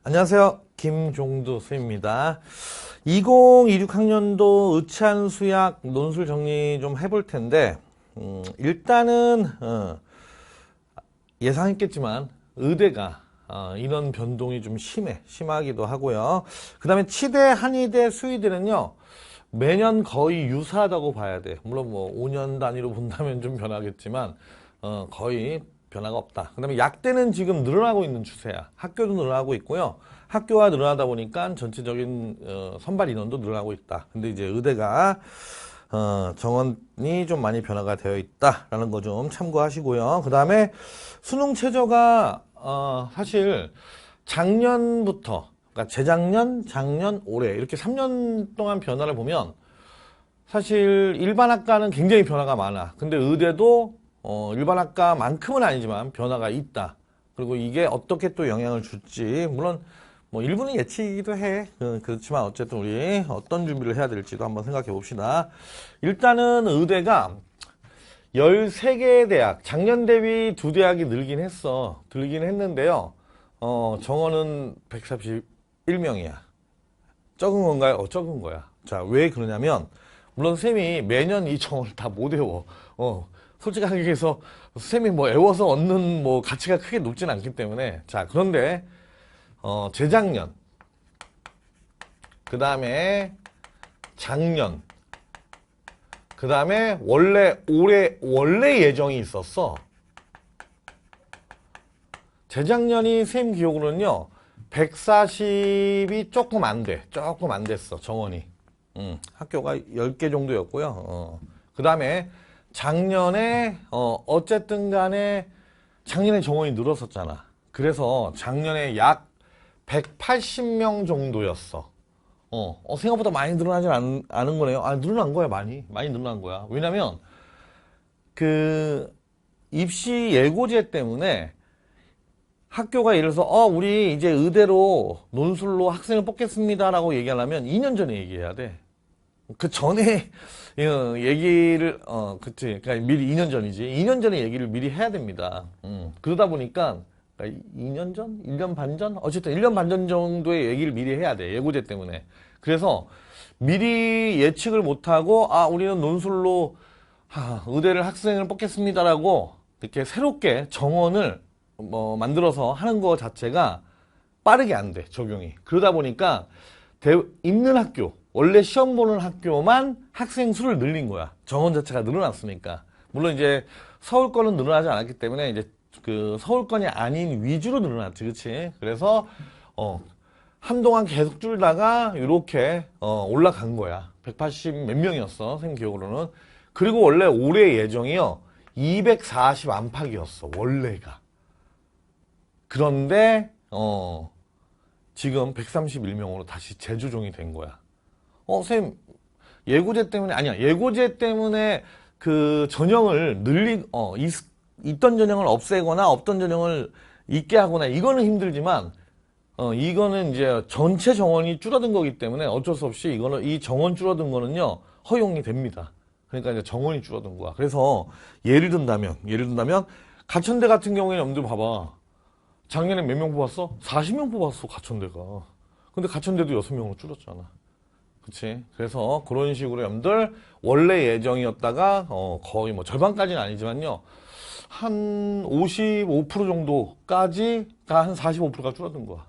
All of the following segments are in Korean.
안녕하세요. 김종두 선생님입니다. 2026학년도 의찬수약 논술 정리 좀 해볼 텐데, 일단은, 예상했겠지만, 의대가, 인원 변동이 좀 심하기도 하고요. 그 다음에 치대, 한의대, 수의대는요, 매년 거의 유사하다고 봐야 돼. 물론 뭐 5년 단위로 본다면 좀 변하겠지만, 거의 변화가 없다. 그 다음에 약대는 지금 늘어나고 있는 추세야. 학교도 늘어나고 있고요. 학교가 늘어나다 보니까 전체적인 선발 인원도 늘어나고 있다. 근데 이제 의대가 정원이 좀 많이 변화가 되어 있다라는 거 좀 참고하시고요. 그 다음에 수능 최저가 사실 작년부터, 그러니까 재작년, 작년, 올해 이렇게 3년 동안 변화를 보면 사실 일반학과는 굉장히 변화가 많아. 근데 의대도 일반학과만큼은 아니지만 변화가 있다. 그리고 이게 어떻게 또 영향을 줄지, 물론 뭐 일부는 예측이기도 해. 그렇지만 어쨌든 우리 어떤 준비를 해야 될지도 한번 생각해 봅시다. 일단은 의대가 13개 대학, 작년 대비 2대학이 늘긴 했어. 늘긴 했는데요. 정원은 131명이야. 적은 건가요? 적은 거야. 자, 왜 그러냐면, 물론 쌤이 매년 이 정원을 다 못 외워. 솔직하게 얘기해서 쌤이 뭐 외워서 얻는 뭐 가치가 크게 높진 않기 때문에. 자, 그런데 재작년, 그 다음에 작년, 그 다음에 원래 예정이 있었어. 재작년이 쌤 기억으로는요, 140이 조금 안 됐어, 정원이. 학교가 10개 정도였고요. 그 다음에 작년에, 어쨌든 간에 작년에 정원이 늘었었잖아. 그래서 작년에 약 180명 정도였어. 생각보다 많이 늘어나지 않은 거네요. 늘어난 거야, 많이 늘어난 거야. 왜냐면, 입시 예고제 때문에 학교가 예를 들어서, 우리 이제 의대로 논술로 학생을 뽑겠습니다라고 얘기하려면 2년 전에 얘기해야 돼. 그 전에, 얘기를, 그치. 그러니까 미리 2년 전이지. 2년 전에 얘기를 미리 해야 됩니다. 그러다 보니까, 2년 전? 1년 반 전? 어쨌든 1년 반 전 정도의 얘기를 미리 해야 돼. 예고제 때문에. 그래서 미리 예측을 못하고, 우리는 논술로 의대를 학생을 뽑겠습니다라고 이렇게 새롭게 정원을 만들어서 하는 거 자체가 빠르게 안 돼, 적용이. 그러다 보니까 있는 학교, 원래 시험 보는 학교만 학생 수를 늘린 거야. 정원 자체가 늘어났으니까. 물론 이제 서울권은 늘어나지 않았기 때문에 이제 서울권이 아닌 위주로 늘어났지, 그치? 그래서, 한동안 계속 줄다가, 이렇게, 올라간 거야. 180 몇 명이었어, 선생님 기억으로는. 그리고 원래 올해 예정이요, 240 안팎이었어, 원래가. 그런데, 지금 131명으로 다시 재조정이 된 거야. 선생님, 예고제 때문에, 아니야, 예고제 때문에 전형을 있던 전형을 없애거나 없던 전형을 있게 하거나 이거는 힘들지만 이거는 이제 전체 정원이 줄어든 거기 때문에 어쩔 수 없이 이 정원 줄어든 거는요 허용이 됩니다. 그러니까 이제 정원이 줄어든 거야. 그래서 예를 든다면 가천대 같은 경우에는 여러분들 봐봐. 작년에 몇 명 뽑았어? 40명 뽑았어, 가천대가. 근데 가천대도 6명으로 줄었잖아. 그치? 그래서 그런 식으로 여러분들 원래 예정이었다가 거의 뭐 절반까지는 아니지만요 한 55% 정도까지가 한 45%가 줄어든 거야.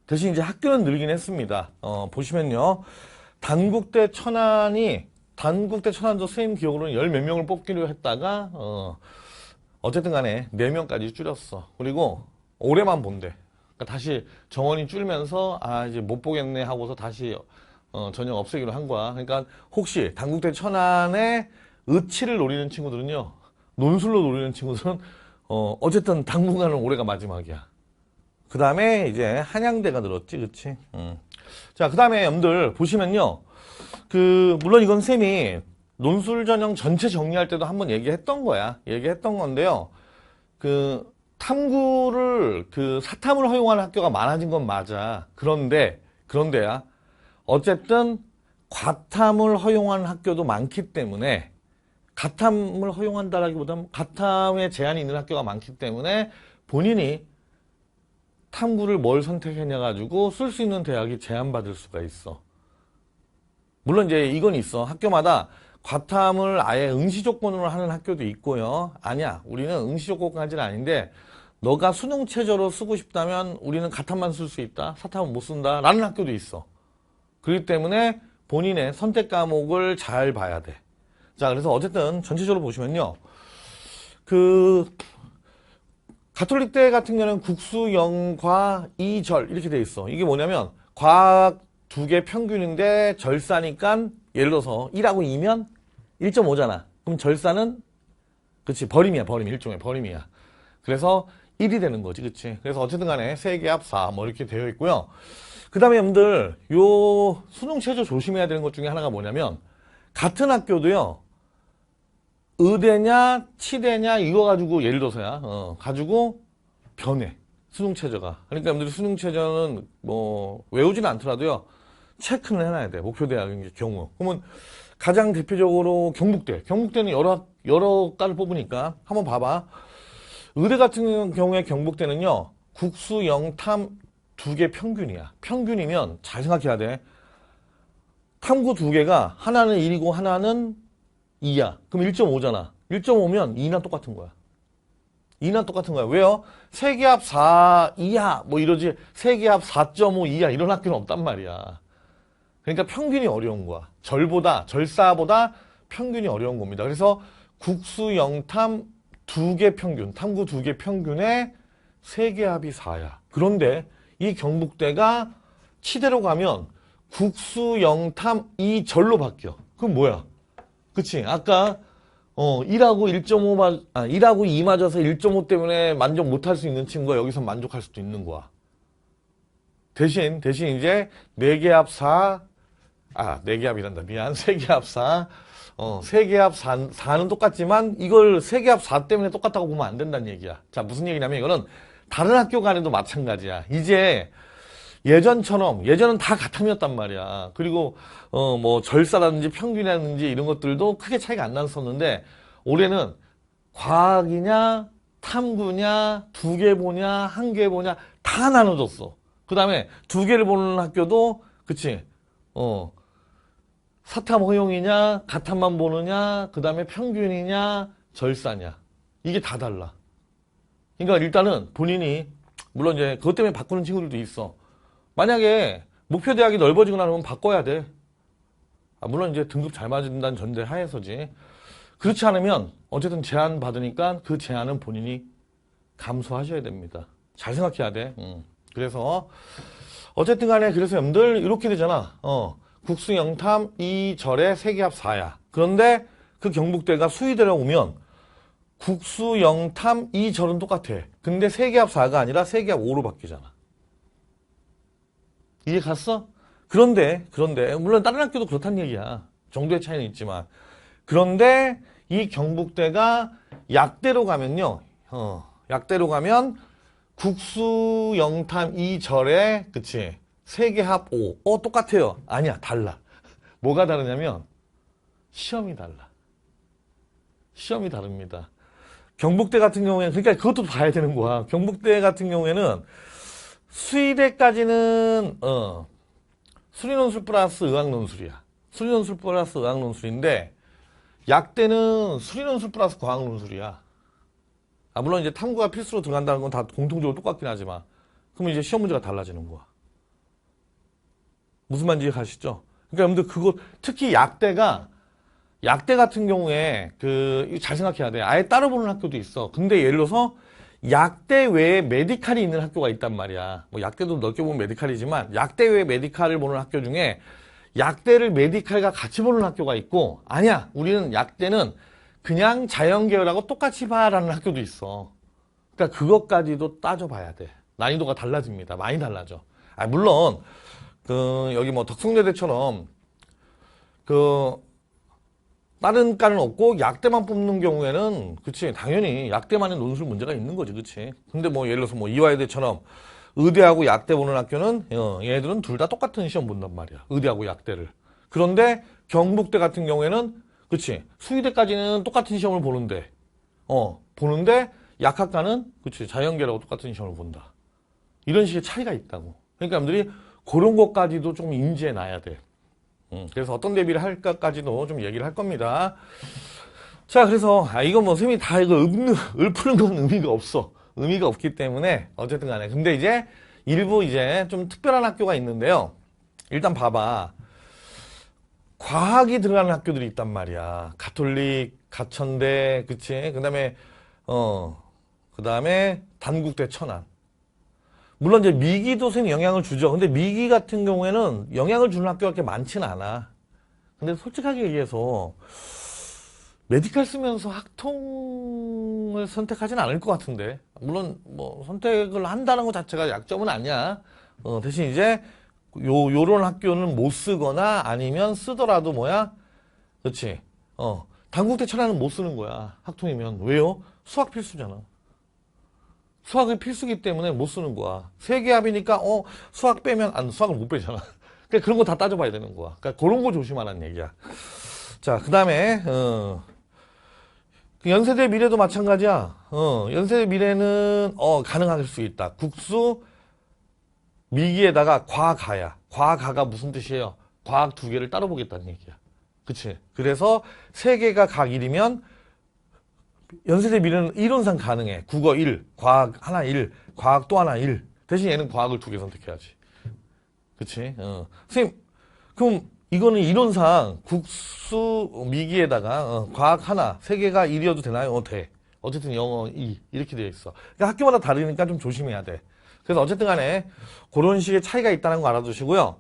대신 이제 학교는 늘긴 했습니다. 보시면요 단국대 천안도 선생님 기억으로는 열 몇 명을 뽑기로 했다가 어쨌든 간에 4명까지 줄였어. 그리고 올해만 본대. 그러니까 다시 정원이 줄면서 이제 못 보겠네 하고서 다시 전형 없애기로 한 거야. 그러니까 혹시 단국대 천안에 의치를 노리는 친구들은요, 논술로 노리는 친구들은 어쨌든 당분간은 올해가 마지막이야. 그 다음에 이제 한양대가 늘었지, 그치? 자, 그 다음에 여러분들 보시면요, 물론 이건 쌤이 논술 전형 전체 정리할 때도 한번 얘기했던 거야. 얘기했던 건데요, 탐구를 사탐을 허용하는 학교가 많아진 건 맞아. 그런데야. 어쨌든 과탐을 허용하는 학교도 많기 때문에 가탐을 허용한다라기보다는 가탐에 제한이 있는 학교가 많기 때문에 본인이 탐구를 뭘 선택했냐 가지고 쓸 수 있는 대학이 제한받을 수가 있어. 물론 이제 이건 있어. 학교마다 과탐을 아예 응시 조건으로 하는 학교도 있고요. 아니야. 우리는 응시 조건까지는 아닌데 너가 수능 최저로 쓰고 싶다면 우리는 과탐만 쓸 수 있다. 사탐은 못 쓴다. 라는 학교도 있어. 그렇기 때문에 본인의 선택 과목을 잘 봐야 돼. 자, 그래서 어쨌든 전체적으로 보시면요. 가톨릭대 같은 경우는 국수, 영과, 이절 이렇게 돼 있어. 이게 뭐냐면 과학 두 개 평균인데 절사니까 예를 들어서 1하고 2면 1.5잖아. 그럼 절사는 그치 버림이야. 버림. 일종의 버림이야. 그래서 1이 되는 거지. 그치. 그래서 어쨌든 간에 세계합 4 뭐 이렇게 되어 있고요. 그 다음에 여러분들 요 수능 최저 조심해야 되는 것 중에 하나가 뭐냐면 같은 학교도요. 의대냐 치대냐 이거 가지고 예를 들어서야 가지고 변해. 수능 최저가. 그러니까 여러분들이 수능 최저는 뭐 외우지는 않더라도요. 체크는 해놔야 돼. 목표 대학인 경우. 그러면 가장 대표적으로 경북대. 경북대는 여러 과를 뽑으니까 한번 봐봐. 의대 같은 경우에 경북대는요. 국수, 영탐 두 개 평균이야. 평균이면 잘 생각해야 돼. 탐구 두 개가 하나는 1이고 하나는 2야. 그럼 1.5잖아. 1.5면 2나 똑같은 거야. 2나 똑같은 거야. 왜요? 세계합 4 이하 뭐 이러지 세계합 4.5 이하 이런 학교는 없단 말이야. 그러니까 평균이 어려운 거야. 절사보다 평균이 어려운 겁니다. 그래서 국수, 영탐 두 개 평균, 탐구 두 개 평균에 세계합이 4야. 그런데 이 경북대가 치대로 가면 국수, 영탐, 이절로 바뀌어. 그럼 뭐야? 그치? 아까 1하고 2 맞아서 1.5 때문에 만족 못할 수 있는 친구가 여기서 만족할 수도 있는 거야. 대신 이제 4개합 4, 4개합이란다. 미안. 세계합 4. 세계합 4는 똑같지만 이걸 세계합 4 때문에 똑같다고 보면 안 된다는 얘기야. 자, 무슨 얘기냐면 이거는 다른 학교 간에도 마찬가지야. 이제 예전은 다 같음이었단 말이야. 그리고 뭐 절사라든지 평균이라든지 이런 것들도 크게 차이가 안 났었는데 올해는 과학이냐 탐구냐 두 개 보냐 한 개 보냐 다 나눠졌어. 그 다음에 두 개를 보는 학교도 그치 사탐 허용이냐 가탐만 보느냐 그 다음에 평균이냐 절사냐 이게 다 달라. 그러니까 일단은 본인이 물론 이제 그것 때문에 바꾸는 친구들도 있어. 만약에 목표 대학이 넓어지거나 하면 바꿔야 돼. 물론 이제 등급 잘 맞는다는 전제 하에서지. 그렇지 않으면 어쨌든 제한 받으니까 그 제한은 본인이 감수하셔야 됩니다. 잘 생각해야 돼. 그래서 어쨌든 간에 그래서 여러분들 이렇게 되잖아. 국수, 영탐, 이절에 세계합 4야. 그런데 그 경북대가 수의대로 오면 국수, 영탐, 이절은 똑같아. 근데 세계합 4가 아니라 세계합 5로 바뀌잖아. 이해 갔어? 그런데 물론 다른 학교도 그렇다는 얘기야. 정도의 차이는 있지만 그런데 이 경북대가 약대로 가면요. 약대로 가면 국수, 영탐, 이절에 그치 세계합 5 똑같아요. 아니야 달라. 뭐가 다르냐면 시험이 달라. 시험이 다릅니다. 경북대 같은 경우에는 그러니까 그것도 봐야 되는 거야. 경북대 같은 경우에는 수의대까지는 수리논술 플러스 의학논술이야. 수리논술 플러스 의학논술인데 약대는 수리논술 플러스 과학논술이야. 물론 이제 탐구가 필수로 들어간다는 건 다 공통적으로 똑같긴 하지만 그러면 이제 시험 문제가 달라지는 거야. 무슨 말인지 가시죠? 그러니까 여러분들 그거 특히 약대 같은 경우에 잘 생각해야 돼. 아예 따로 보는 학교도 있어. 근데 예를 들어서 약대 외에 메디칼이 있는 학교가 있단 말이야. 뭐 약대도 넓게 보면 메디칼이지만 약대 외에 메디칼을 보는 학교 중에 약대를 메디칼과 같이 보는 학교가 있고 아니야. 우리는 약대는 그냥 자연계열하고 똑같이 봐라는 학교도 있어. 그러니까 그것까지도 따져봐야 돼. 난이도가 달라집니다. 많이 달라져. 물론 여기 뭐 덕성여대처럼 다른 과는 없고 약대만 뽑는 경우에는 그치 당연히 약대만의 논술 문제가 있는 거지 그치. 근데 뭐 예를 들어서 뭐 이화여대처럼 의대하고 약대 보는 학교는 얘네들은 둘 다 똑같은 시험 본단 말이야. 의대하고 약대를. 그런데 경북대 같은 경우에는 그치 수의대까지는 똑같은 시험을 보는데 약학과는 그치 자연계라고 똑같은 시험을 본다. 이런 식의 차이가 있다고. 그러니까 여러분들이 그런 것까지도 좀 인지해 놔야 돼. 그래서 어떤 대비를 할까까지도 좀 얘기를 할 겁니다. 자, 그래서 이거 뭐 선생님이 다 이거 읊푸는 건 의미가 없어. 의미가 없기 때문에 어쨌든 간에. 근데 이제 일부 이제 좀 특별한 학교가 있는데요. 일단 봐봐. 과학이 들어가는 학교들이 있단 말이야. 가톨릭, 가천대, 그치? 그 다음에 단국대, 천안. 물론 이제 미기도 선생님 영향을 주죠. 근데 미기 같은 경우에는 영향을 주는 학교가 그렇게 많지는 않아. 근데 솔직하게 얘기해서 메디칼 쓰면서 학통을 선택하진 않을 것 같은데. 물론 뭐 선택을 한다는 것 자체가 약점은 아니야. 대신 이제 요런 학교는 못 쓰거나 아니면 쓰더라도 뭐야? 그렇지. 단국대 천안은 못 쓰는 거야. 학통이면. 왜요? 수학 필수잖아. 수학이 필수기 때문에 못 쓰는 거야. 세계합이니까 수학 빼면 수학을 못 빼잖아. 그러니까 그런 거 다 따져봐야 되는 거야. 그러니까 그런 거 조심하라는 얘기야. 자, 그다음에 연세대 미래도 마찬가지야. 연세대 미래는 가능할 수 있다. 국수 미기에다가 과가야. 과가가 무슨 뜻이에요? 과학 두 개를 따로 보겠다는 얘기야. 그치? 그래서 세 개가 각 1이면 연세대 미래는 이론상 가능해. 국어 1, 과학 하나 1, 과학 또 하나 1. 대신 얘는 과학을 두 개 선택해야지. 그치? 선생님, 그럼 이거는 이론상 국수 미기에다가 과학 하나, 세 개가 1이어도 되나요? 돼. 어쨌든 영어 2 이렇게 되어 있어. 그러니까 학교마다 다르니까 좀 조심해야 돼. 그래서 어쨌든 간에 그런 식의 차이가 있다는 거 알아두시고요.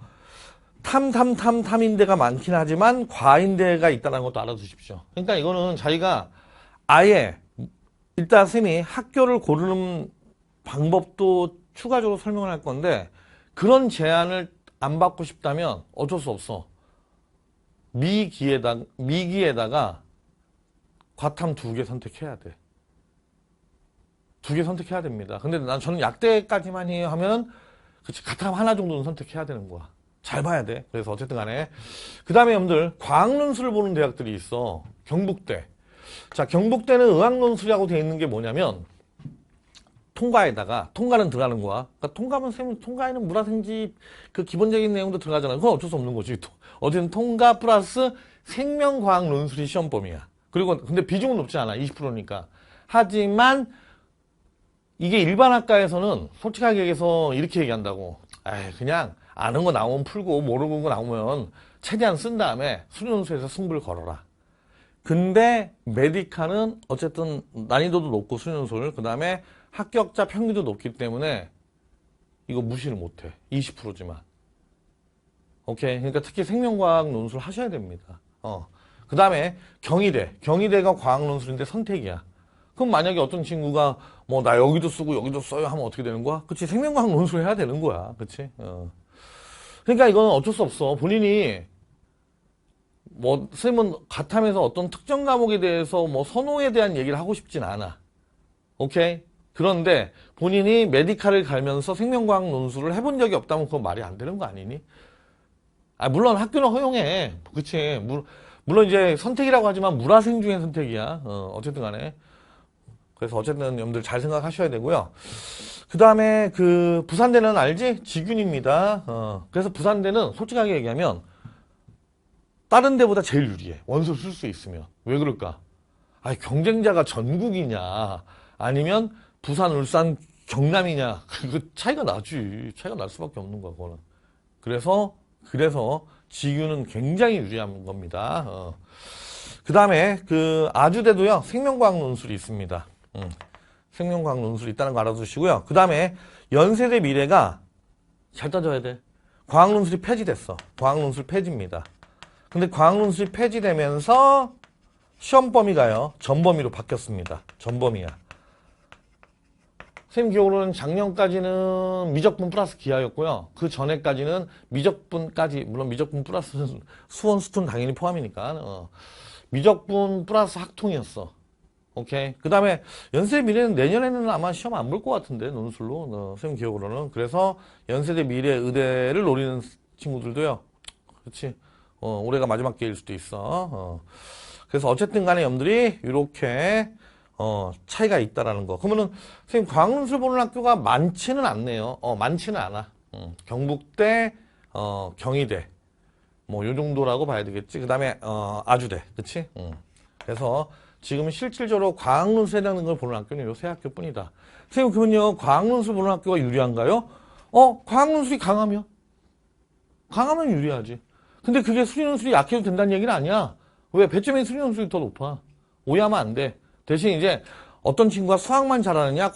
탐인대가 많긴 하지만 과인대가 있다는 것도 알아두십시오. 그러니까 이거는 자기가 아예 일단 선생님이 학교를 고르는 방법도 추가적으로 설명을 할 건데 그런 제안을 안 받고 싶다면 어쩔 수 없어. 미기에다가 과탐 2개 선택해야 돼. 2개 선택해야 됩니다. 근데 저는 약대까지만 해요 하면 그치, 과탐 하나 정도는 선택해야 되는 거야. 잘 봐야 돼. 그래서 어쨌든 간에 그 다음에 여러분들 과학논술을 보는 대학들이 있어. 경북대. 자, 경북대는 의학논술이라고 되어 있는 게 뭐냐면 통과는 들어가는 거야. 그러니까 통과면 쌤 통과에는 물화생지 그 기본적인 내용도 들어가잖아. 그건 어쩔 수 없는 거지. 어쨌든 통과 플러스 생명과학 논술이 시험범위야. 그리고 근데 비중은 높지 않아. 20%니까. 하지만 이게 일반 학과에서는 솔직하게 얘기해서 이렇게 얘기한다고. 그냥 아는 거 나오면 풀고 모르는 거 나오면 최대한 쓴 다음에 수련논술에서 승부를 걸어라. 근데 메디카는 어쨌든 난이도도 높고 수련논술 그 다음에 합격자 평균도 높기 때문에 이거 무시를 못해. 20%지만. 오케이. 그러니까 특히 생명과학 논술 하셔야 됩니다. 그 다음에 경희대가 과학 논술인데 선택이야. 그럼 만약에 어떤 친구가 뭐 나 여기도 쓰고 여기도 써요 하면 어떻게 되는 거야? 그치? 생명과학 논술 해야 되는 거야. 그치? 그러니까 이거는 어쩔 수 없어. 본인이 뭐 선생님은 가탐에서 어떤 특정 과목에 대해서 뭐 선호에 대한 얘기를 하고 싶진 않아. 오케이? 그런데 본인이 메디칼을 갈면서 생명과학 논술을 해본 적이 없다면 그건 말이 안 되는 거 아니니? 물론 학교는 허용해. 그치? 물론 이제 선택이라고 하지만 물화생 중에 선택이야. 어쨌든 간에. 그래서 어쨌든 여러분들 잘 생각하셔야 되고요. 그 다음에 그 부산대는 알지? 지균입니다. 그래서 부산대는 솔직하게 얘기하면 다른 데보다 제일 유리해. 원서를 쓸 수 있으면. 왜 그럴까? 경쟁자가 전국이냐 아니면 부산, 울산, 경남이냐 그 차이가 나지. 차이가 날 수밖에 없는 거야 그거는. 그래서 지균은 굉장히 유리한 겁니다. 그 다음에 그 아주대도요 생명과학 논술이 있습니다. 생명과학 논술이 있다는 거 알아두시고요. 그 다음에 연세대 미래가 잘 따져야 돼. 과학 논술이 폐지됐어. 과학 논술 폐지입니다. 근데 과학 논술이 폐지되면서 시험 범위가요 전범위로 바뀌었습니다. 전범위야. 선생님 기억으로는 작년까지는 미적분 플러스 기하였고요. 그 전에까지는 미적분까지, 물론 미적분 플러스는 수원, 수투는 당연히 포함이니까 미적분 플러스 학통이었어. 오케이. 그 다음에 연세대 미래는 내년에는 아마 시험 안 볼 것 같은데 논술로 선생님 기억으로는. 그래서 연세대 미래 의대를 노리는 친구들도요. 그렇지. 올해가 마지막 기회일 수도 있어. 그래서 어쨌든 간에 여러분들이 이렇게 차이가 있다라는 거. 그러면은 선생님 과학논술 보는 학교가 많지는 않네요. 많지는 않아. 경북대, 경희대 뭐 요 정도라고 봐야 되겠지. 그다음에 아주대, 그렇지? 그래서 지금 실질적으로 과학논술이라는 걸 보는 학교는 요 세 학교뿐이다. 선생님 그러면요 과학논술 보는 학교가 유리한가요? 과학논술이 강하면 유리하지. 근데 그게 수리논술이 약해도 된다는 얘기는 아니야. 왜? 배점의 수리논술이 더 높아. 오해하면 안 돼. 대신 이제 어떤 친구가 수학만 잘하느냐,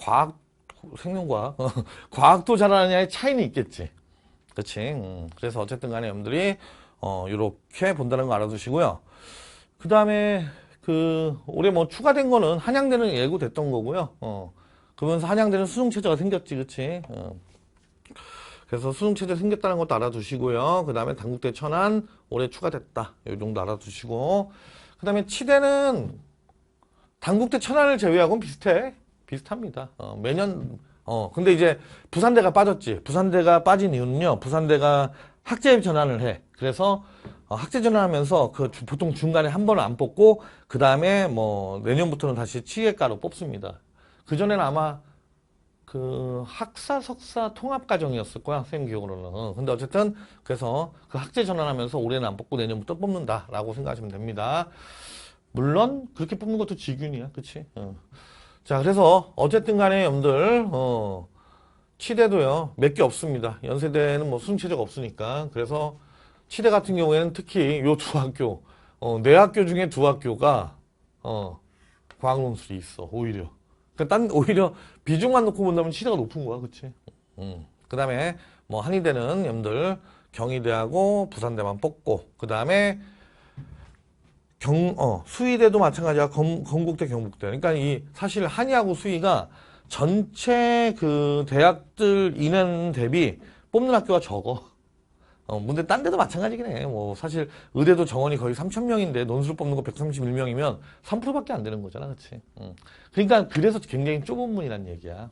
생명과학, 과학도 잘하느냐의 차이는 있겠지. 그치? 그래서 어쨌든 간에 여러분들이, 요렇게 본다는 거 알아두시고요. 그 다음에, 올해 뭐 추가된 거는 한양대는 예고됐던 거고요. 그러면서 한양대는 수능체제가 생겼지, 그치? 그래서 수능체제 생겼다는 것도 알아두시고요. 그 다음에 단국대 천안 올해 추가됐다. 요 정도 알아두시고. 그 다음에 치대는 단국대 천안을 제외하고는 비슷합니다. 매년, 근데 이제 부산대가 빠졌지. 부산대가 빠진 이유는요. 부산대가 학제 전환을 해. 그래서 학제 전환하면서 보통 중간에 한 번을 안 뽑고 그 다음에 뭐 내년부터는 다시 치계과로 뽑습니다. 그전에는 아마 학사, 석사 통합 과정이었을 거야, 선생님 기억으로는. 근데 어쨌든, 그래서 그 학제 전환하면서 올해는 안 뽑고 내년부터 뽑는다라고 생각하시면 됩니다. 물론, 그렇게 뽑는 것도 지균이야, 그치? 자, 그래서, 어쨌든 간에 여러분들, 치대도요, 몇 개 없습니다. 연세대는 뭐 수능체제가 없으니까. 그래서, 치대 같은 경우에는 특히 요 두 학교, 네 학교 중에 두 학교가, 과학논술이 있어, 오히려. 오히려 비중만 놓고 본다면 치대가 높은 거야, 그치? 그 다음에, 뭐, 한의대는 여러분들 경희대하고 부산대만 뽑고, 그 다음에, 수의대도 마찬가지야. 건국대, 경북대. 그러니까 사실 한의하고 수의가 전체 대학들 인원 대비 뽑는 학교가 적어. 근데 딴 데도 마찬가지긴 해. 뭐, 사실 의대도 정원이 거의 3,000명인데 논술 뽑는 거 131명이면 3%밖에 안 되는 거잖아. 그치? 그러니까 그래서 굉장히 좁은 문이란 얘기야.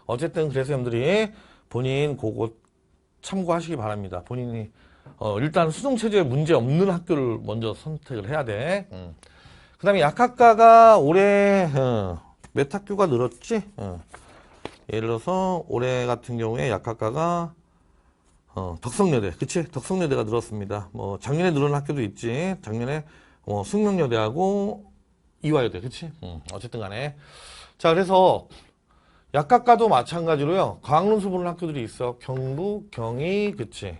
어쨌든 그래서 여러분들이 본인 그거 참고하시기 바랍니다. 본인이 일단 수능체제에 문제 없는 학교를 먼저 선택을 해야 돼. 그 다음에 약학과가 올해 몇 학교가 늘었지? 예를 들어서 올해 같은 경우에 약학과가 덕성여대, 그치? 덕성여대가 늘었습니다. 뭐, 작년에 늘은 학교도 있지. 작년에, 숙명여대하고 이화여대, 그치? 어쨌든 간에. 자, 그래서, 약학과도 마찬가지로요. 과학논술 보는 학교들이 있어. 경북, 경희, 그치?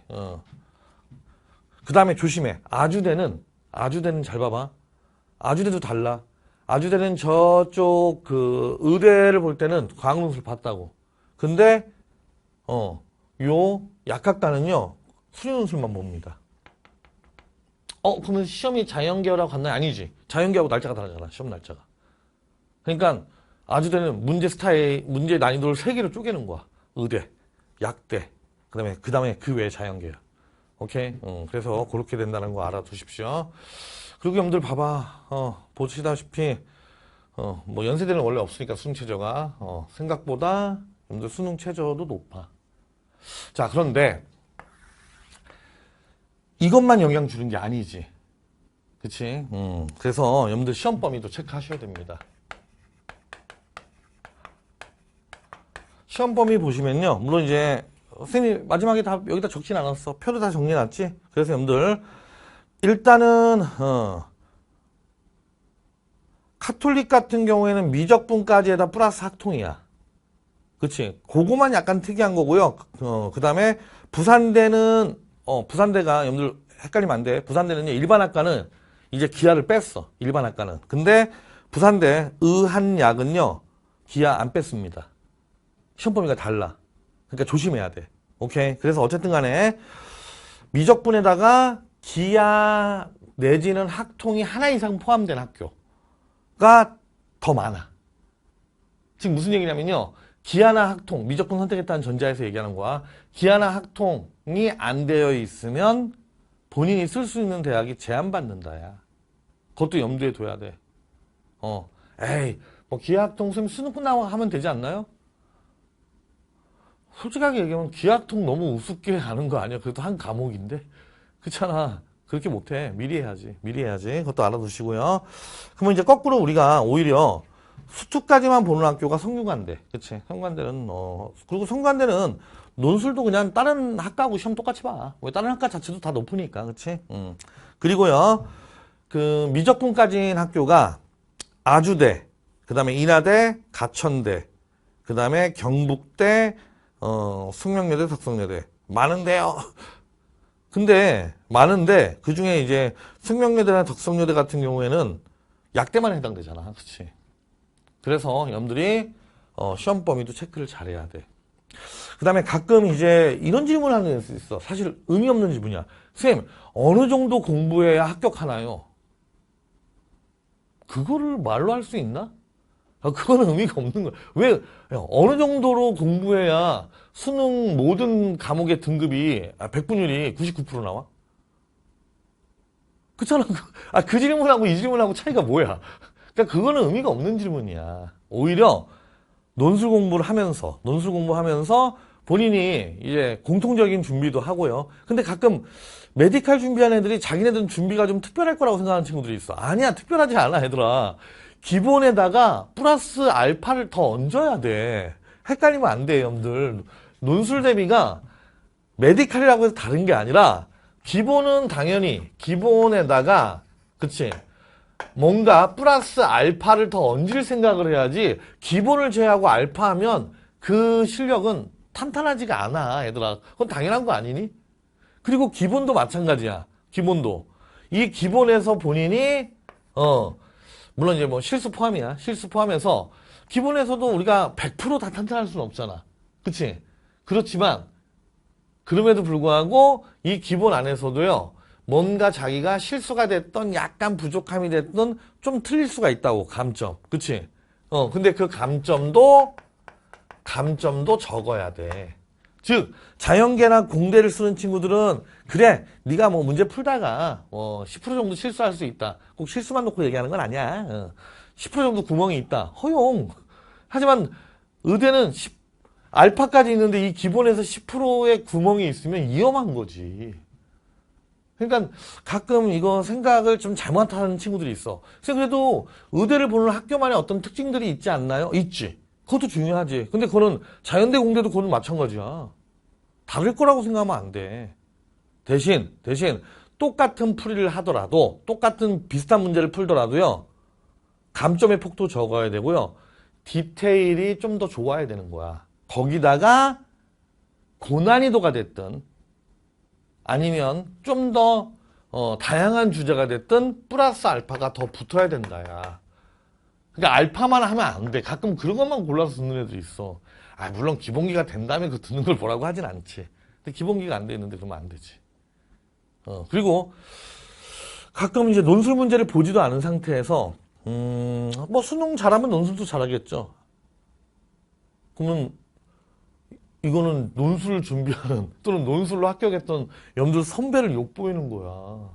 그 다음에 조심해. 아주대는 잘 봐봐. 아주대도 달라. 아주대는 저쪽, 의대를 볼 때는 과학논술 봤다고. 근데, 요 약학과는요 수리논술만 봅니다. 그러면 시험이 자연계열하고 같나요? 아니지. 자연계하고 날짜가 다르잖아. 시험 날짜가. 그러니까 아주대는 문제 난이도를 3개로 쪼개는 거야. 의대, 약대, 그 다음에 그 외에 자연계열. 오케이? 그래서 그렇게 된다는 거 알아두십시오. 그리고 여러분들 봐봐. 보시다시피 뭐 연세대는 원래 없으니까 수능체저가 생각보다 여러분들 수능체저도 높아. 자, 그런데 이것만 영향 주는 게 아니지. 그치? 그래서 여러분들 시험 범위도 체크하셔야 됩니다. 시험 범위 보시면요. 물론 이제 선생님 마지막에 다 여기다 적진 않았어. 표도 다 정리해놨지? 그래서 여러분들 일단은 카톨릭 같은 경우에는 미적분까지에다 플러스 학통이야. 그치. 그거만 약간 특이한 거고요. 그 다음에 부산대는, 부산대가 여러분들 헷갈리면 안 돼. 부산대는요, 일반학과는 이제 기하를 뺐어. 일반학과는. 근데 부산대 의한약은요, 기하 안 뺐습니다. 시험 범위가 달라. 그러니까 조심해야 돼. 오케이. 그래서 어쨌든 간에 미적분에다가 기하 내지는 학통이 하나 이상 포함된 학교가 더 많아. 지금 무슨 얘기냐면요. 기하나 학통, 미적분 선택했다는 전제하에서 얘기하는 거야. 기하나 학통이 안 되어 있으면 본인이 쓸 수 있는 대학이 제한받는다야. 그것도 염두에 둬야 돼. 에이, 뭐 기하 학통 수능 끝나고 하면 되지 않나요? 솔직하게 얘기하면 기하 학통 너무 우습게 하는 거 아니야? 그래도 한 과목인데. 그렇잖아. 그렇게 못해. 미리 해야지. 그것도 알아두시고요. 그러면 이제 거꾸로 우리가 오히려 수투까지만 보는 학교가 성균관대. 그치? 성균관대는, 그리고 성균관대는 논술도 그냥 다른 학과하고 시험 똑같이 봐. 왜 다른 학과 자체도 다 높으니까. 그치? 그리고요, 그 미적분까지인 학교가 아주대, 그 다음에 인하대, 가천대, 그 다음에 경북대, 숙명여대, 덕성여대. 많은데요. 근데, 많은데, 그 중에 이제 숙명여대나 덕성여대 같은 경우에는 약대만 해당되잖아. 그치? 그래서 여러분들이, 시험 범위도 체크를 잘해야 돼. 그 다음에 가끔 이제 이런 질문을 하는 애들 있어. 사실 의미 없는 질문이야. 선생님, 어느 정도 공부해야 합격하나요? 그거를 말로 할 수 있나? 그거는 의미가 없는 거야. 왜, 어느 정도로 공부해야 수능 모든 과목의 등급이, 백분율이 99% 나와? 그렇잖아. 그 질문하고 이 질문하고 차이가 뭐야? 그러니까 그거는 의미가 없는 질문이야. 오히려 논술 공부하면서 본인이 이제 공통적인 준비도 하고요. 근데 가끔 메디칼 준비하는 애들이 자기네들은 준비가 좀 특별할 거라고 생각하는 친구들이 있어. 아니야, 특별하지 않아, 얘들아. 기본에다가 플러스 알파를 더 얹어야 돼. 헷갈리면 안 돼, 여러분들. 논술 대비가 메디칼이라고 해서 다른 게 아니라 기본은 당연히 기본에다가 그치? 뭔가 플러스 알파를 더 얹을 생각을 해야지 기본을 제외하고 알파하면 그 실력은 탄탄하지가 않아, 얘들아. 그건 당연한 거 아니니? 그리고 기본도 마찬가지야. 기본도. 이 기본에서 본인이 물론 이제 뭐 실수 포함이야. 실수 포함해서 기본에서도 우리가 100% 다 탄탄할 수는 없잖아. 그치? 그렇지만 그럼에도 불구하고 이 기본 안에서도요. 뭔가 자기가 실수가 됐던 약간 부족함이 됐던 좀 틀릴 수가 있다고. 감점. 그치? 근데 그 감점도 적어야 돼. 즉 자연계나 공대를 쓰는 친구들은 그래 네가 뭐 문제 풀다가 10% 정도 실수할 수 있다. 꼭 실수만 놓고 얘기하는 건 아니야. 10% 정도 구멍이 있다. 허용. 하지만 의대는 알파까지 있는데 이 기본에서 10%의 구멍이 있으면 위험한 거지. 그러니까 가끔 이거 생각을 좀 잘못하는 친구들이 있어. 그래도 의대를 보는 학교만의 어떤 특징들이 있지 않나요? 있지. 그것도 중요하지. 근데 그거는 자연대 공대도 그건 마찬가지야. 다를 거라고 생각하면 안 돼. 대신 똑같은 풀이를 하더라도 똑같은 비슷한 문제를 풀더라도요. 감점의 폭도 적어야 되고요. 디테일이 좀 더 좋아야 되는 거야. 거기다가 고난이도가 됐든 아니면 좀 더 다양한 주제가 됐든 플러스 알파가 더 붙어야 된다야. 그러니까 알파만 하면 안 돼. 가끔 그런 것만 골라서 듣는 애들이 있어. 물론 기본기가 된 다음에 그 듣는 걸 뭐라고 하진 않지. 근데 기본기가 안 돼 있는데 그러면 안 되지. 그리고 가끔 이제 논술 문제를 보지도 않은 상태에서 뭐 수능 잘하면 논술도 잘하겠죠. 그러면 이거는 논술을 준비하는 또는 논술로 합격했던 여러분들 선배를 욕보이는 거야.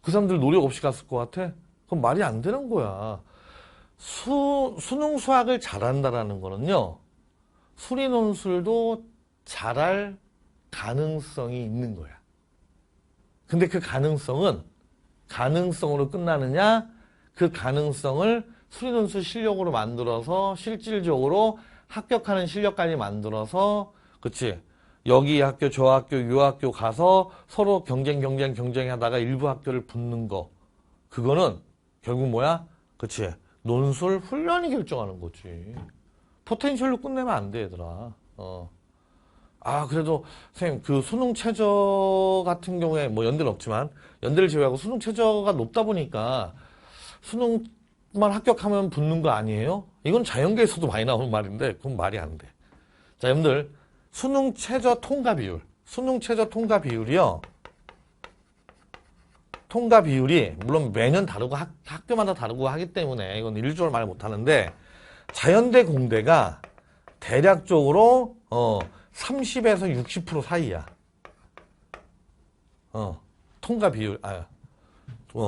그 사람들 노력 없이 갔을 것 같아? 그건 말이 안 되는 거야. 수능 수학을 잘한다라는 거는요. 수리 논술도 잘할 가능성이 있는 거야. 근데 그 가능성은 가능성으로 끝나느냐? 그 가능성을 수리 논술 실력으로 만들어서 실질적으로 합격하는 실력까지 만들어서 그치? 여기 학교 저 학교 요 학교 가서 서로 경쟁하다가 일부 학교를 붙는 거 그거는 결국 뭐야? 그치? 논술 훈련이 결정하는 거지. 포텐셜로 끝내면 안 돼, 얘들아. 그래도 선생님 그 수능 최저 같은 경우에 뭐 연대는 없지만 연대를 제외하고 수능 최저가 높다 보니까 수능만 합격하면 붙는 거 아니에요? 이건 자연계에서도 많이 나오는 말인데 그건 말이 안 돼. 자, 여러분들 수능 최저 통과 비율이요. 통과 비율이 물론 매년 다르고 학교마다 다르고 하기 때문에 이건 일률적으로 말 못하는데 자연대 공대가 대략적으로 30에서 60% 사이야. 통과 비율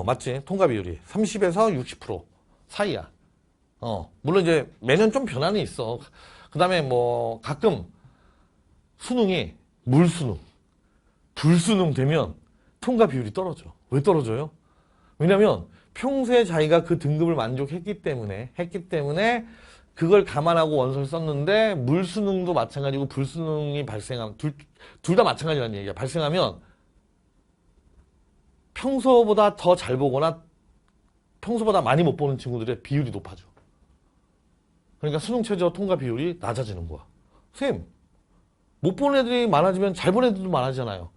맞지? 통과 비율이 30에서 60% 사이야. 물론 이제 매년 좀 변화는 있어. 그 다음에 뭐 가끔 수능이 물수능, 불수능 되면 통과 비율이 떨어져. 왜 떨어져요? 왜냐면 평소에 자기가 그 등급을 만족했기 때문에 그걸 감안하고 원서를 썼는데 물수능도 마찬가지고 불수능이 발생하면 둘 다 마찬가지라는 얘기야. 발생하면 평소보다 더 잘 보거나 평소보다 많이 못 보는 친구들의 비율이 높아져. 그러니까 수능 최저 통과 비율이 낮아지는 거야. 선생님, 못 본 애들이 많아지면 잘 본 애들도 많아지잖아요.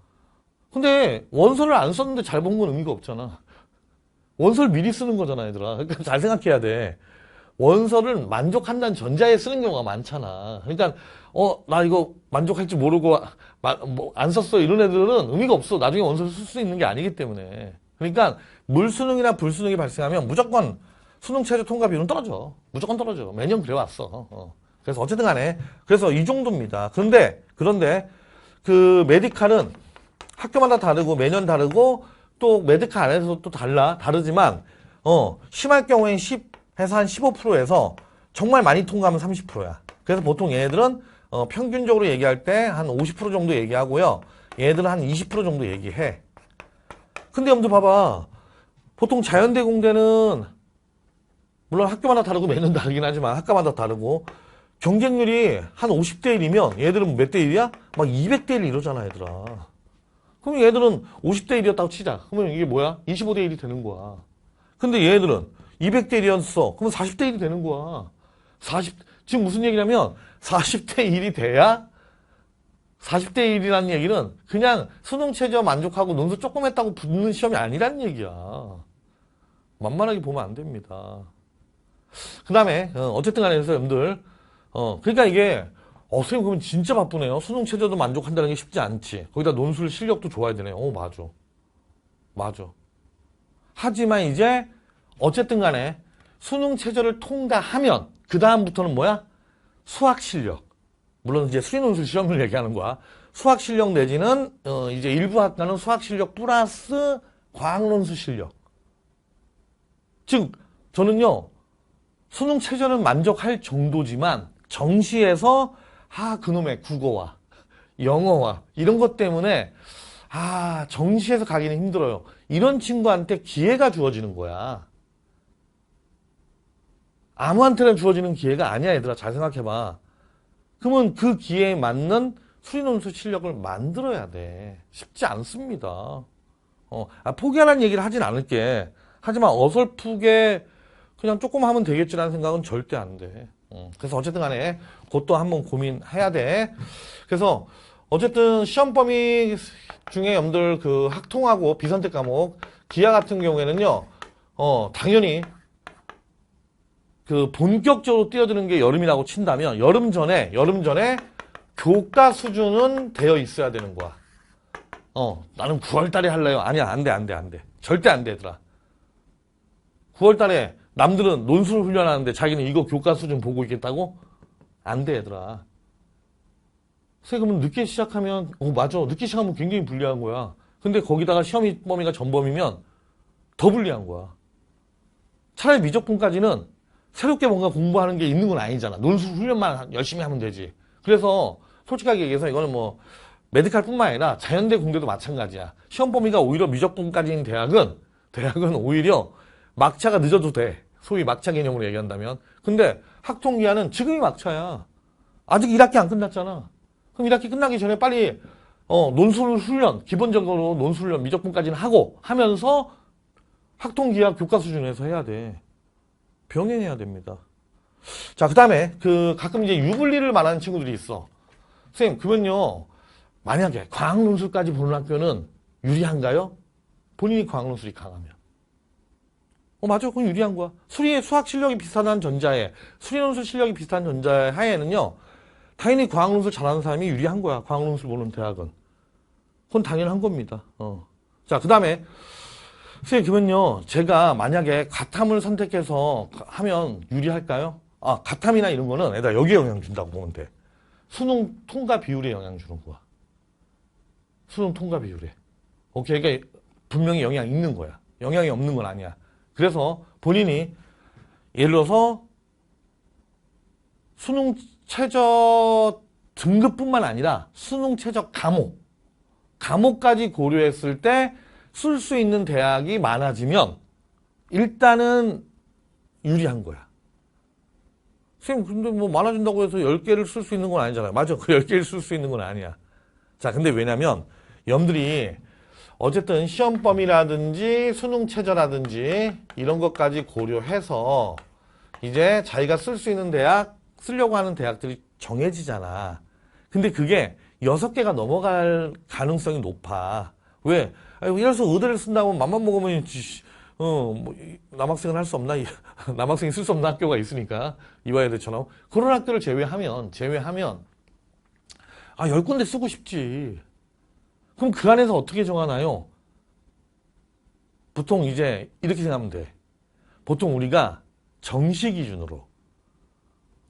근데 원서를 안 썼는데 잘 본 건 의미가 없잖아. 원서를 미리 쓰는 거잖아, 얘들아. 그러니까 잘 생각해야 돼. 원서를 만족한다는 전자에 쓰는 경우가 많잖아. 그러니까 나 이거 만족할지 모르고 안 썼어 이런 애들은 의미가 없어. 나중에 원서를 쓸 수 있는 게 아니기 때문에. 그러니까 물수능이나 불수능이 발생하면 무조건 수능 최저 통과 비율은 떨어져. 무조건 떨어져. 매년 그래왔어. 그래서 어쨌든 간에 그래서 이 정도입니다. 그런데 그 메디칼은 학교마다 다르고 매년 다르고 또 메디칼 안에서 또 다르지만 심할 경우엔 10에서 한 15%에서 정말 많이 통과하면 30%야. 그래서 보통 얘네들은 평균적으로 얘기할 때 한 50% 정도 얘기하고요. 얘네들은 한 20% 정도 얘기해. 근데 여러분들 봐봐. 보통 자연대 공대는 물론 학교마다 다르고 매년 다르긴 하지만 학과마다 다르고 경쟁률이 한 50대 1이면 얘들은 몇 대 1이야? 막 200대 1 이러잖아, 얘들아. 그럼 얘들은 50대 1이었다고 치자. 그러면 이게 뭐야? 25대 1이 되는 거야. 근데 얘들은 200대 1이었어. 그럼 40대 1이 되는 거야. 지금 무슨 얘기냐면 40대 1이 돼야 40대 1이라는 얘기는 그냥 수능 최저 만족하고 논술 조금 했다고 붙는 시험이 아니라는 얘기야. 만만하게 보면 안 됩니다. 그 다음에 어쨌든 간에 해서 여러분들 그러니까 이게 선생님 그러면 진짜 바쁘네요. 수능 최저도 만족한다는 게 쉽지 않지. 거기다 논술 실력도 좋아야 되네요. 맞아. 하지만 이제 어쨌든 간에 수능 최저를 통과하면 그 다음부터는 뭐야? 수학 실력. 물론 이제 수리 논술 시험을 얘기하는 거야. 수학 실력 내지는 이제 일부 학과는 수학 실력 플러스 과학 논술 실력. 즉 저는요. 수능 최저는 만족할 정도지만 정시에서 그놈의 국어와 영어와 이런 것 때문에 정시에서 가기는 힘들어요. 이런 친구한테 기회가 주어지는 거야. 아무한테나 주어지는 기회가 아니야, 얘들아. 잘 생각해봐. 그러면 그 기회에 맞는 수리논술 실력을 만들어야 돼. 쉽지 않습니다. 포기하라는 얘기를 하진 않을게. 하지만 어설프게 그냥 조금 하면 되겠지라는 생각은 절대 안 돼. 그래서 어쨌든 간에 그것도 한번 고민해야 돼. 그래서 어쨌든 시험 범위 중에 여러분들 그 학통하고 비선택 과목 기하 같은 경우에는요. 당연히 그 본격적으로 뛰어드는 게 여름이라고 친다면 여름 전에 교과 수준은 되어 있어야 되는 거야. 나는 9월 달에 할래요. 아니야. 안 돼. 절대 안 돼, 얘들아. 9월 달에 남들은 논술 훈련하는데 자기는 이거 교과 수준 보고 있겠다고? 안 돼, 얘들아. 그러면 늦게 시작하면 맞아. 늦게 시작하면 굉장히 불리한 거야. 근데 거기다가 시험 범위가 전범이면 더 불리한 거야. 차라리 미적분까지는 새롭게 뭔가 공부하는 게 있는 건 아니잖아. 논술 훈련만 열심히 하면 되지. 그래서 솔직하게 얘기해서 이거는 뭐 메디칼뿐만 아니라 자연대 공대도 마찬가지야. 시험 범위가 오히려 미적분까지인 대학은 오히려 막차가 늦어도 돼. 소위 막차 개념으로 얘기한다면. 근데 학통기한은 지금이 막차야. 아직 1학기 안 끝났잖아. 그럼 1학기 끝나기 전에 빨리 논술 훈련, 기본적으로 논술 훈련 미적분까지는 하면서 학통기하 교과 수준에서 해야 돼. 병행해야 됩니다. 자, 그 다음에 가끔 이제 유불리를 말하는 친구들이 있어. 선생님, 그러면요, 만약에 과학논술까지 보는 학교는 유리한가요? 본인이 과학논술이 강하면. 맞아. 그건 유리한 거야. 수학 실력이 비슷한 전자에, 수리논술 실력이 비슷한 전자의 하에는요, 당연히 과학논술 잘하는 사람이 유리한 거야. 과학논술 보는 대학은. 그건 당연한 겁니다. 자, 그 다음에, 선생님, 그러면요, 제가 만약에 가탐을 선택해서 하면 유리할까요? 가탐이나 이런 거는 애가 여기에 영향 준다고 보면 돼. 수능 통과 비율에 영향 주는 거야. 수능 통과 비율에. 오케이. 그러니까 분명히 영향이 있는 거야. 영향이 없는 건 아니야. 그래서 본인이 예를 들어서 수능 최저 등급뿐만 아니라 수능 최저 과목까지 고려했을 때 쓸 수 있는 대학이 많아지면 일단은 유리한 거야. 선생님, 근데 뭐 많아진다고 해서 10개를 쓸 수 있는 건 아니잖아요. 맞아. 그 10개를 쓸 수 있는 건 아니야. 자, 근데 왜냐면, 여러분들이 어쨌든 시험범위라든지 수능 최저라든지 이런 것까지 고려해서 이제 자기가 쓸 수 있는 대학, 쓰려고 하는 대학들이 정해지잖아. 근데 그게 6개가 넘어갈 가능성이 높아. 왜? 이래서 의대를 쓴다고 맘만 먹으면 뭐 남학생은 할 수 없나? 남학생이 쓸 수 없는 학교가 있으니까 이화여대처럼 그런 학교를 제외하면 10군데 쓰고 싶지. 그럼 그 안에서 어떻게 정하나요? 보통 이제 이렇게 생각하면 돼. 보통 우리가 정시 기준으로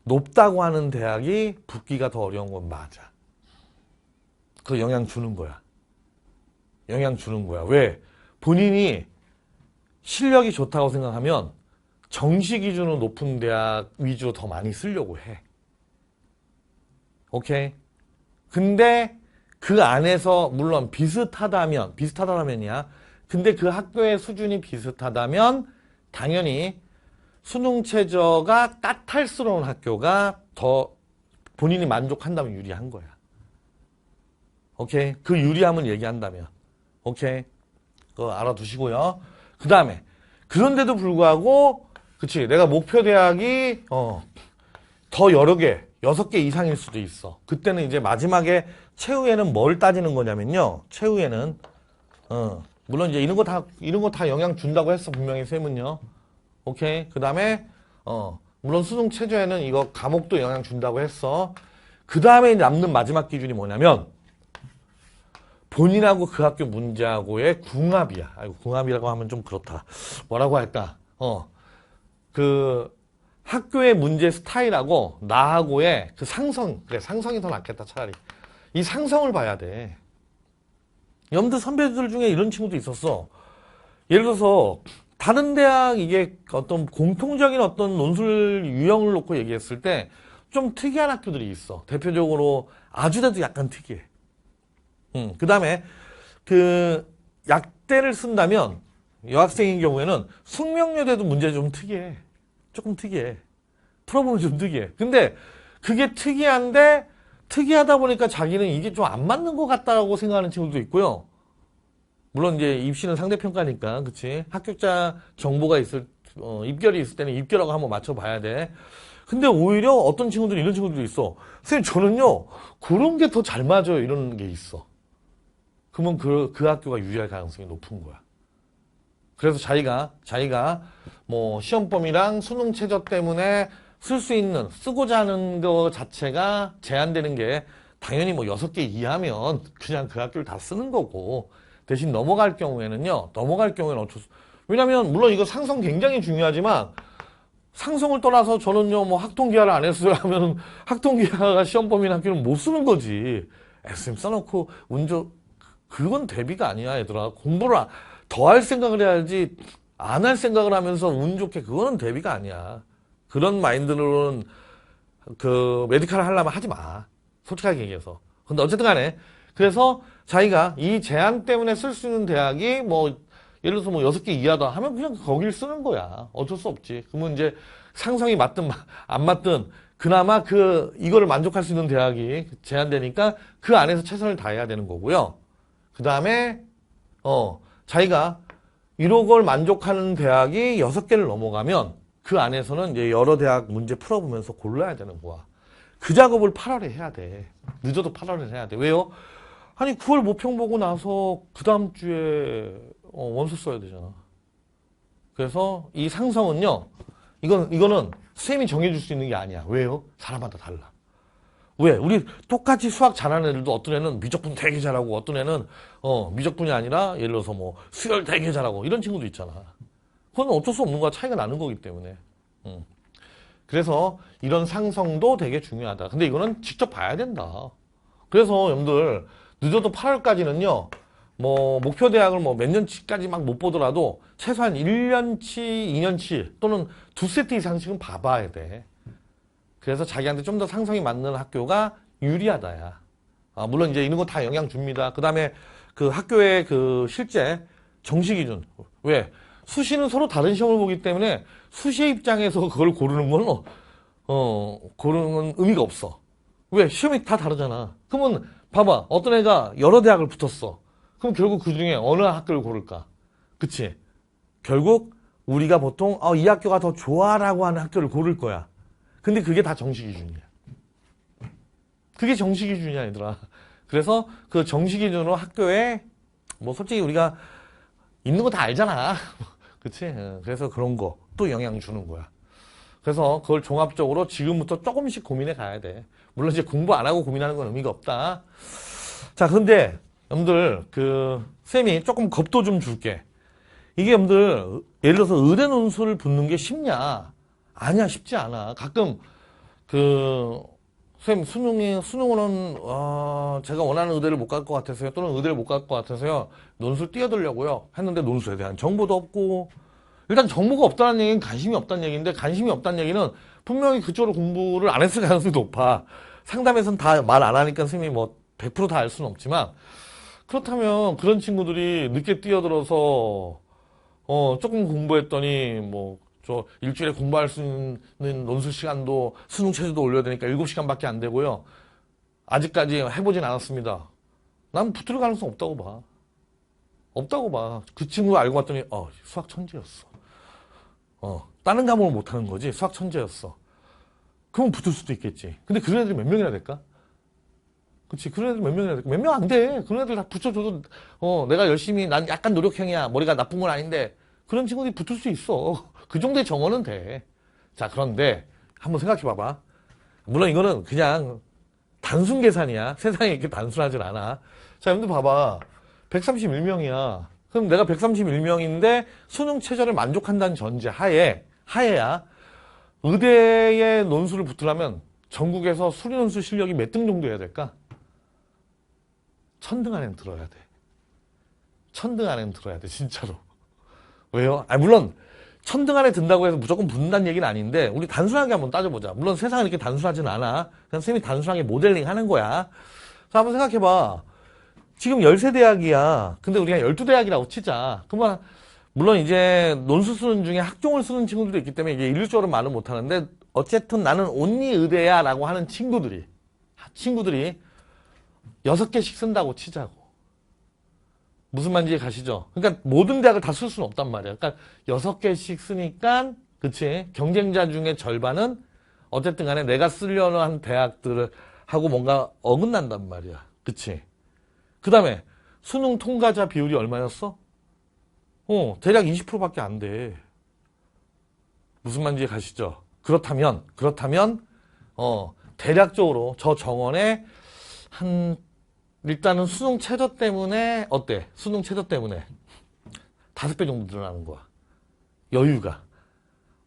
높다고 하는 대학이 붙기가 더 어려운 건 맞아. 그 영향 주는 거야. 영향 주는 거야. 왜? 본인이 실력이 좋다고 생각하면 정시 기준으로 높은 대학 위주로 더 많이 쓰려고 해. 오케이? 근데 그 안에서 물론 비슷하다면이야. 근데 그 학교의 수준이 비슷하다면 당연히 수능 최저가 까탈스러운 학교가 더 본인이 만족한다면 유리한 거야. 오케이? 그 유리함을 얘기한다면. 오케이? 그거 알아두시고요. 그 다음에 그런데도 불구하고 그치 내가 목표 대학이 더 여러 개 6개 이상일 수도 있어. 그때는 이제 마지막에 최후에는 뭘 따지는 거냐면요. 최후에는 물론 이제 이런 거 다 영향 준다고 했어. 분명히 쌤은요. 오케이. 그 다음에 물론 수능 최저에는 이거 과목도 영향 준다고 했어. 그 다음에 남는 마지막 기준이 뭐냐면 본인하고 그 학교 문제하고의 궁합이야. 아이고, 궁합이라고 하면 좀 그렇다. 뭐라고 할까? 그 학교의 문제 스타일하고 나하고의 그 상성. 그래, 상성이 더 낫겠다, 차라리. 이 상성을 봐야 돼. 여러분들 선배들 중에 이런 친구도 있었어. 예를 들어서 다른 대학 이게 어떤 공통적인 어떤 논술 유형을 놓고 얘기했을 때 좀 특이한 학교들이 있어. 대표적으로 아주대도 약간 특이해. 그 다음에 그 약대를 쓴다면 여학생인 경우에는 숙명여대도 문제 좀 특이해. 조금 특이해. 풀어보면 좀 특이해. 근데 그게 특이한데 특이하다 보니까 자기는 이게 좀 안 맞는 것 같다고 생각하는 친구도 있고요. 물론 이제 입시는 상대평가니까 그치? 합격자 정보가 입결이 있을 때는 입결하고 한번 맞춰봐야 돼. 근데 오히려 어떤 친구들은 이런 친구들도 있어. 선생님 저는요 그런 게 더 잘 맞아요 이런 게 있어. 그러면 그 학교가 유리할 가능성이 높은 거야. 그래서 자기가 뭐 시험범위랑 수능 최저 때문에 쓸 수 있는 쓰고자 하는 거 자체가 제한되는 게 당연히 뭐 6개 이하면 그냥 그 학교를 다 쓰는 거고 대신 넘어갈 경우에는 어쩔 수 왜냐면 물론 이거 상성 굉장히 중요하지만 상성을 떠나서 저는요 뭐 학통기하를 안 했어요 하면 학통기하가 시험범위 학교는 못 쓰는 거지. SM 써놓고 그건 대비가 아니야 얘들아. 공부를 더 할 생각을 해야지 안 할 생각을 하면서 운 좋게 그거는 대비가 아니야. 그런 마인드로는 그 메디칼을 하려면 하지 마. 솔직하게 얘기해서. 근데 어쨌든 간에 그래서 자기가 이 제한 때문에 쓸 수 있는 대학이 뭐 예를 들어서 뭐 6개 이하다 하면 그냥 거길 쓰는 거야. 어쩔 수 없지. 그러면 이제 상성이 맞든 안 맞든 그나마 이거를 만족할 수 있는 대학이 제한되니까 그 안에서 최선을 다해야 되는 거고요. 그 다음에 자기가 이런 걸 만족하는 대학이 6개를 넘어가면 그 안에서는 이제 여러 대학 문제 풀어보면서 골라야 되는 거야. 그 작업을 8월에 해야 돼. 늦어도 8월에 해야 돼. 왜요? 아니 9월 모평 보고 나서 그 다음 주에 원서 써야 되잖아. 그래서 이 상성은요. 이거는 선생님이 정해줄 수 있는 게 아니야. 왜요? 사람마다 달라. 왜? 우리 똑같이 수학 잘하는 애들도 어떤 애는 미적분 되게 잘하고 어떤 애는 미적분이 아니라 예를 들어서 뭐 수열 되게 잘하고 이런 친구도 있잖아. 그건 어쩔 수 없는 거야. 차이가 나는 거기 때문에. 그래서 이런 상성도 되게 중요하다. 근데 이거는 직접 봐야 된다. 그래서 여러분들 늦어도 8월까지는요. 뭐 목표 대학을 뭐 몇 년치까지 막 못 보더라도 최소한 1년치, 2년치 또는 2세트 이상씩은 봐봐야 돼. 그래서 자기한테 좀 더 상성이 맞는 학교가 유리하다야. 물론 이제 이런 거 다 영향 줍니다. 그 다음에 그 학교의 그 실제 정시 기준. 왜? 수시는 서로 다른 시험을 보기 때문에 수시의 입장에서 그걸 고르는 건 고르는 의미가 없어. 왜? 시험이 다 다르잖아. 그러면 봐봐. 어떤 애가 여러 대학을 붙었어. 그럼 결국 그 중에 어느 학교를 고를까? 그치? 결국 우리가 보통 이 학교가 더 좋아라고 하는 학교를 고를 거야. 근데 그게 다 정시 기준이야. 그게 정시 기준이야, 얘들아. 그래서 그 정시 기준으로 학교에 뭐 솔직히 우리가 있는 거 다 알잖아. 그치? 그래서 그런 거 또 영향 주는 거야. 그래서 그걸 종합적으로 지금부터 조금씩 고민해 가야 돼. 물론 이제 공부 안 하고 고민하는 건 의미가 없다. 자, 근데 여러분들 쌤이 조금 겁도 좀 줄게. 이게 여러분들 예를 들어서 의대 논술을 붙는 게 쉽냐? 아니야, 쉽지 않아. 가끔 쌤 수능은 제가 원하는 의대를 못 갈 것 같아서요. 또는 의대를 못 갈 것 같아서요. 논술 뛰어들려고요. 했는데 논술에 대한 정보도 없고, 일단 정보가 없다는 얘기는 관심이 없다는 얘기인데, 관심이 없다는 얘기는 분명히 그쪽으로 공부를 안 했을 가능성이 높아. 상담에서는 다 말 안 하니까 쌤이 뭐 100% 다 알 수는 없지만, 그렇다면 그런 친구들이 늦게 뛰어들어서 조금 공부했더니 저 일주일에 공부할 수 있는 논술 시간도 수능 체제도 올려야 되니까 7시간밖에 안 되고요. 아직까지 해보진 않았습니다. 난 붙을 가능성 없다고 봐. 없다고 봐. 그 친구 알고 봤더니 수학 천재였어. 다른 과목을 못하는 거지. 수학 천재였어. 그럼 붙을 수도 있겠지. 근데 그런 애들이 몇 명이나 될까? 그치. 그런 애들 몇 명이나 될까? 몇 명 안 돼. 그런 애들 다 붙여줘도 내가 열심히 난 약간 노력형이야. 머리가 나쁜 건 아닌데 그런 친구들이 붙을 수 있어. 그 정도의 정원은 돼. 자, 그런데 한번 생각해 봐봐. 물론 이거는 그냥 단순 계산이야. 세상에 이렇게 단순하진 않아. 자, 여러분들 봐봐. 131명이야. 그럼 내가 131명인데 수능 최저를 만족한다는 전제 하에야 의대의 논술을 붙으려면 전국에서 수리논술 실력이 몇 등 정도 해야 될까? 1000등 안에는 들어야 돼. 1000등 안에는 들어야 돼, 진짜로. 왜요? 물론 1000등 안에 든다고 해서 무조건 붙는다는 얘기는 아닌데 우리 단순하게 한번 따져보자. 물론 세상은 이렇게 단순하진 않아. 그냥 쌤이 단순하게 모델링 하는 거야. 자, 한번 생각해봐. 지금 13대학이야. 근데 우리가 12대학이라고 치자. 그러면 물론 이제 논술 쓰는 중에 학종을 쓰는 친구들도 있기 때문에 이게 일률적으로 말은 못하는데 어쨌든 나는 온리 의대야 라고 하는 친구들이 6개씩 쓴다고 치자고. 무슨 말인지 가시죠? 그러니까 모든 대학을 다 쓸 수는 없단 말이야. 그러니까 6개씩 쓰니까 그치? 경쟁자 중에 절반은 어쨌든 간에 내가 쓰려는 한 대학들을 하고 뭔가 어긋난단 말이야. 그치? 그 다음에 수능 통과자 비율이 얼마였어? 대략 20%밖에 안 돼. 무슨 말인지 가시죠? 그렇다면 대략적으로 저 정원에 일단은 수능 최저 때문에 어때? 수능 최저 때문에 5배 정도 늘어나는 거야. 여유가.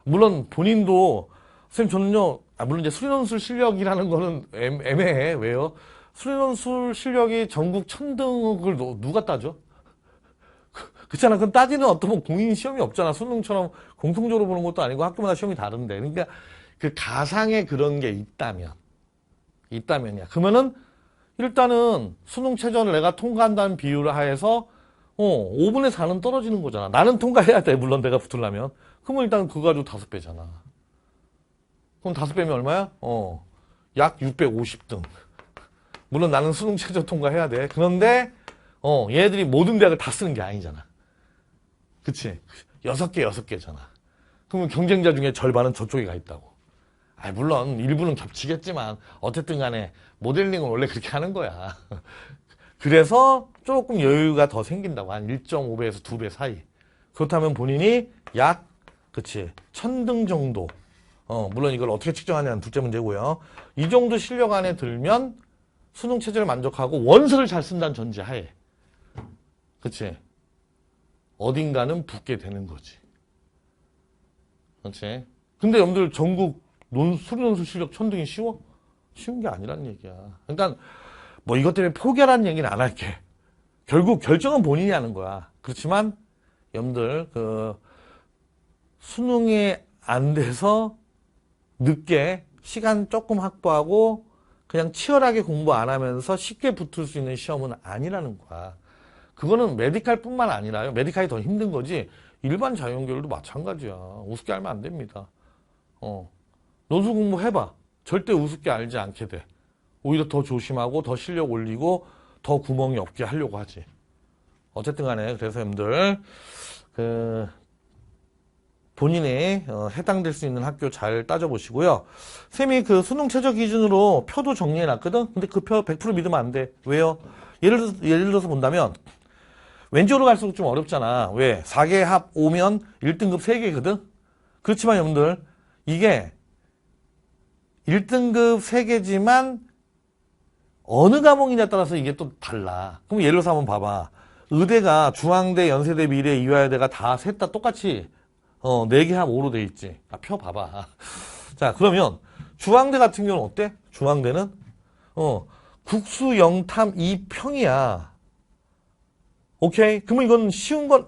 물론 본인도 선생님 저는요. 물론 이제 수리논술 실력이라는 거는 애매해. 왜요? 수리논술 실력이 전국 1000등을 누가 따져? 그렇잖아. 그건 따지는 어떤 공인 시험이 없잖아. 수능처럼 공통적으로 보는 것도 아니고 학교마다 시험이 다른데. 그러니까 그 가상의 그런 게 있다면이야. 그러면은 일단은 수능 최저를 내가 통과한다는 비율을 하에서 5분의 4는 떨어지는 거잖아. 나는 통과해야 돼. 물론 내가 붙으려면. 그러면 일단 그거 가지고 5배잖아. 그럼 5배면 얼마야? 약 650등. 물론 나는 수능 최저 통과해야 돼. 그런데 얘들이 모든 대학을 다 쓰는 게 아니잖아. 그치? 6개잖아. 그러면 경쟁자 중에 절반은 저쪽에 가 있다고. 물론 일부는 겹치겠지만 어쨌든 간에 모델링은 원래 그렇게 하는 거야. 그래서 조금 여유가 더 생긴다고. 한 1.5배에서 2배 사이. 그렇다면 본인이 약 1000등 정도. 물론 이걸 어떻게 측정하냐는 둘째 문제고요. 이 정도 실력 안에 들면 수능 체제를 만족하고 원서를 잘 쓴다는 전제하에. 그치? 어딘가는 붙게 되는 거지. 그렇지? 근데 여러분들 전국 수리논술 실력 1000등이 쉬워? 쉬운 게 아니란 얘기야. 그러니까 이것 때문에 포기하라는 얘기는 안 할게. 결국 결정은 본인이 하는 거야. 그렇지만 여러분들 수능이 안 돼서 늦게 시간 조금 확보하고 그냥 치열하게 공부 안 하면서 쉽게 붙을 수 있는 시험은 아니라는 거야. 그거는 메디칼 뿐만 아니라요. 메디칼이 더 힘든 거지. 일반 자연계열도 마찬가지야. 우습게 알면 안 됩니다. 논술 공부해봐. 절대 우습게 알지 않게 돼. 오히려 더 조심하고 더 실력 올리고 더 구멍이 없게 하려고 하지. 어쨌든 간에 그래서 여러분들 본인이 해당될 수 있는 학교 잘 따져보시고요. 쌤이 그 수능 최저 기준으로 표도 정리해놨거든. 근데 그 표 100% 믿으면 안 돼. 왜요? 예를 들어서 본다면 왼쪽으로 갈수록 좀 어렵잖아. 왜? 4개 합 5면 1등급 3개거든. 그렇지만 여러분들 이게 1등급 3개지만 어느 과목이냐에 따라서 이게 또 달라. 그럼 예를 들어서 한번 봐봐. 의대가 중앙대, 연세대, 미래, 이화여대가 다 셋 다 똑같이 4개 합 5로 돼 있지. 표 봐봐. 자, 그러면 중앙대 같은 경우는 어때? 중앙대는 국수 0탐 2평이야. 오케이? 그러면 이건 쉬운 건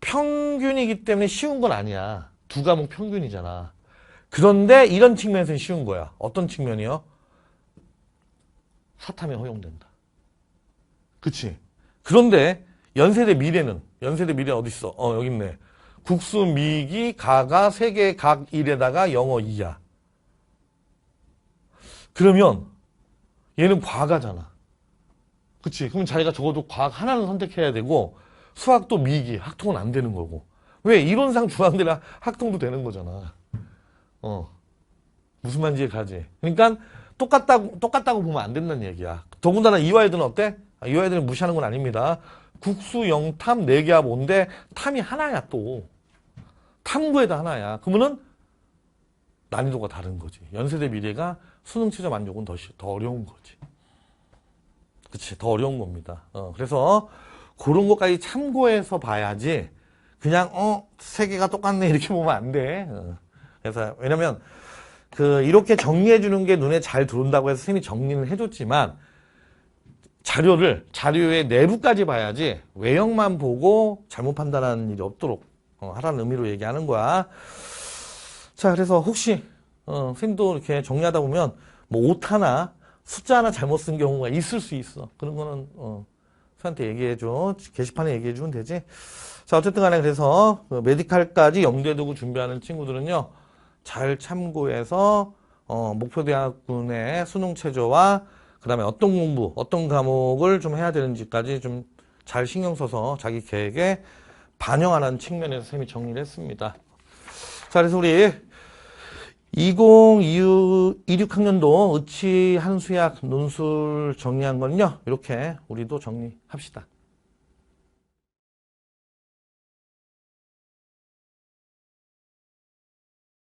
평균이기 때문에 쉬운 건 아니야. 두 과목 평균이잖아. 그런데 이런 측면에서는 쉬운 거야. 어떤 측면이요? 사탐에 허용된다. 그치? 그런데 연세대 미래는 어디 있어? 여기 있네. 국수, 미기, 가가 3개 각 1에다가 영어 2야. 그러면 얘는 과가잖아. 그치? 그럼 자기가 적어도 과학 하나는 선택해야 되고 수학도 미기, 학통은 안 되는 거고. 왜? 이론상 중앙대랑 학통도 되는 거잖아. 무슨 말인지 가지. 그러니까 똑같다고 보면 안 된다는 얘기야. 더군다나 이화여대는 어때? 이화여대는 무시하는 건 아닙니다. 국수 0탐 4개 합 5인데 탐이 하나야 또. 탐구에다 하나야. 그러면은 난이도가 다른 거지. 연세대 미래가 수능 최저 만족은 더 어려운 거지. 그치? 더 어려운 겁니다. 그래서 그런 것까지 참고해서 봐야지 그냥 3개가 똑같네 이렇게 보면 안 돼. 그래서 왜냐면 이렇게 정리해 주는 게 눈에 잘 들어온다고 해서 선생님이 정리는 해줬지만 자료의 내부까지 봐야지 외형만 보고 잘못 판단하는 일이 없도록 하라는 의미로 얘기하는 거야. 자, 그래서 혹시 선생님도 이렇게 정리하다 보면 뭐 오타나 숫자 하나 잘못 쓴 경우가 있을 수 있어. 그런 거는 선생님한테 얘기해줘. 게시판에 얘기해주면 되지. 자, 어쨌든 간에 그래서 메디칼까지 염두에 두고 준비하는 친구들은요. 잘 참고해서 목표대학군의 수능 최저와 그 다음에 어떤 공부, 어떤 과목을 좀 해야 되는지까지 좀 잘 신경 써서 자기 계획에 반영하는 측면에서 선생님이 정리를 했습니다. 자, 그래서 우리 2026학년도 의치 한수약 논술 정리한 건요. 이렇게 우리도 정리합시다.